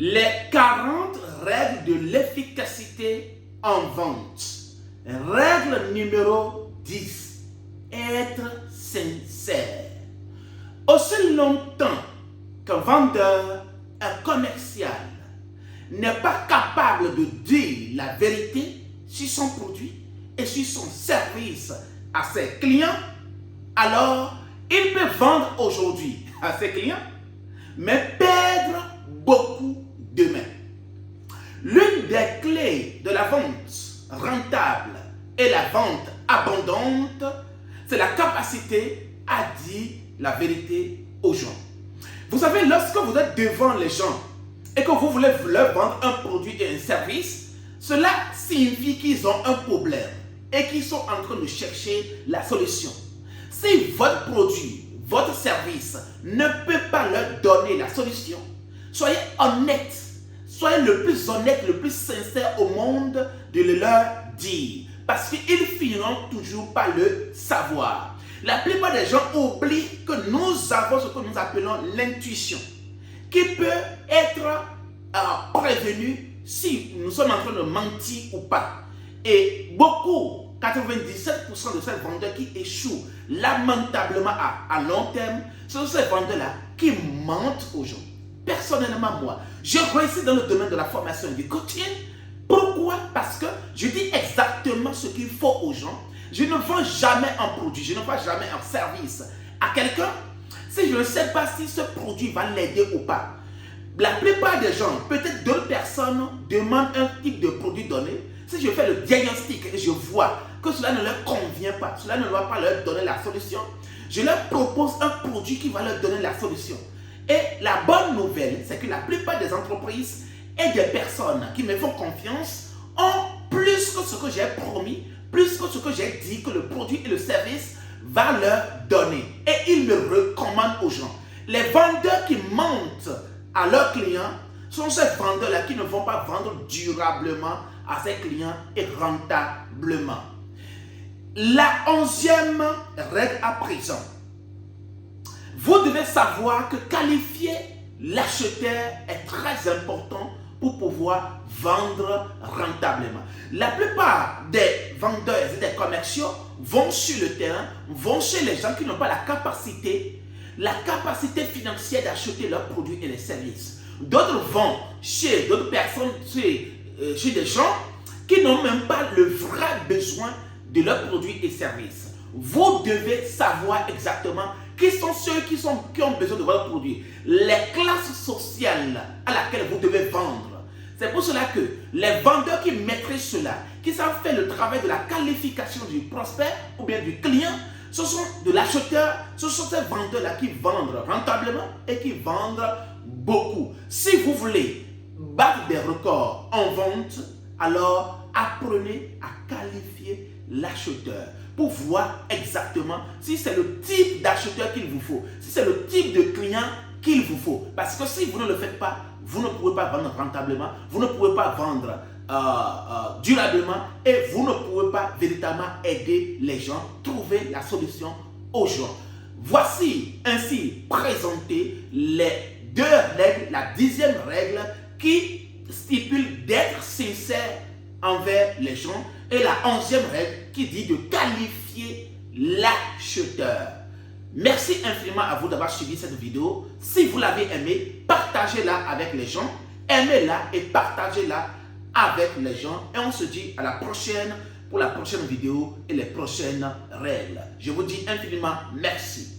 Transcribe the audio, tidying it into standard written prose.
Les 40 règles de l'efficacité en vente. Règle numéro 10. Être sincère. Aussi longtemps qu'un vendeur, un commercial n'est pas capable de dire la vérité sur son produit et sur son service à ses clients, alors il peut vendre aujourd'hui à ses clients, mais perdre beaucoup demain. L'une des clés de la vente rentable et la vente abondante, c'est la capacité à dire la vérité aux gens. Vous savez, lorsque vous êtes devant les gens et que vous voulez leur vendre un produit et un service, cela signifie qu'ils ont un problème et qu'ils sont en train de chercher la solution. Si votre produit, votre service ne peut pas leur donner la solution, soyez honnête, soyez le plus honnête, le plus sincère au monde de le leur dire. Parce qu'ils finiront toujours par le savoir. La plupart des gens oublient que nous avons ce que nous appelons l'intuition, qui peut être prévenue si nous sommes en train de mentir ou pas. Et beaucoup, 97% de ces vendeurs qui échouent lamentablement à long terme, ce sont ces vendeurs-là qui mentent aux gens. Personnellement, moi, je réussis dans le domaine de la formation et du coaching. Pourquoi? Parce que je dis exactement ce qu'il faut aux gens. Je ne vends jamais un produit, je ne vends jamais un service à quelqu'un si je ne sais pas si ce produit va l'aider ou pas. La plupart des gens, peut-être d'autres personnes, demandent un type de produit donné. Si je fais le diagnostic et je vois que cela ne leur convient pas, cela ne va pas leur donner la solution, je leur propose un produit qui va leur donner la solution. Et la bonne nouvelle, c'est que la plupart des entreprises et des personnes qui me font confiance ont plus que ce que j'ai promis, plus que ce que j'ai dit que le produit et le service va leur donner. Et ils me recommandent aux gens. Les vendeurs qui mentent à leurs clients sont ces vendeurs-là qui ne vont pas vendre durablement à ses clients et rentablement. La 11e règle à présent. Vous devez savoir que qualifier l'acheteur est très important pour pouvoir vendre rentablement. La plupart des vendeurs et des commerciaux vont sur le terrain, vont chez les gens qui n'ont pas la capacité financière d'acheter leurs produits et les services. D'autres vont chez d'autres personnes, chez des gens qui n'ont même pas le vrai besoin de leurs produits et services. Vous devez savoir exactement qui sont ceux qui ont besoin de votre produit, les classes sociales à laquelle vous devez vendre. C'est pour cela que les vendeurs qui maîtrisent cela, qui savent faire le travail de la qualification du prospect ou bien du client, ce sont de l'acheteur, ce sont ces vendeurs-là qui vendent rentablement et qui vendent beaucoup. Si vous voulez battre des records en vente, alors apprenez à qualifier l'acheteur pour voir exactement si c'est le type d'acheteur qu'il vous faut, si c'est le type de client qu'il vous faut. Parce que si vous ne le faites pas, vous ne pouvez pas vendre rentablement, vous ne pouvez pas vendre durablement et vous ne pouvez pas véritablement aider les gens, trouver la solution aux gens. Voici ainsi présentées les 2 règles, la 10e règle qui stipule d'être sincère envers les gens et la 11e règle qui dit de qualifier l'acheteur. Merci infiniment à vous d'avoir suivi cette vidéo. Si vous l'avez aimée, partagez-la avec les gens. Aimez-la et partagez-la avec les gens. Et on se dit à la prochaine pour la prochaine vidéo et les prochaines règles. Je vous dis infiniment merci.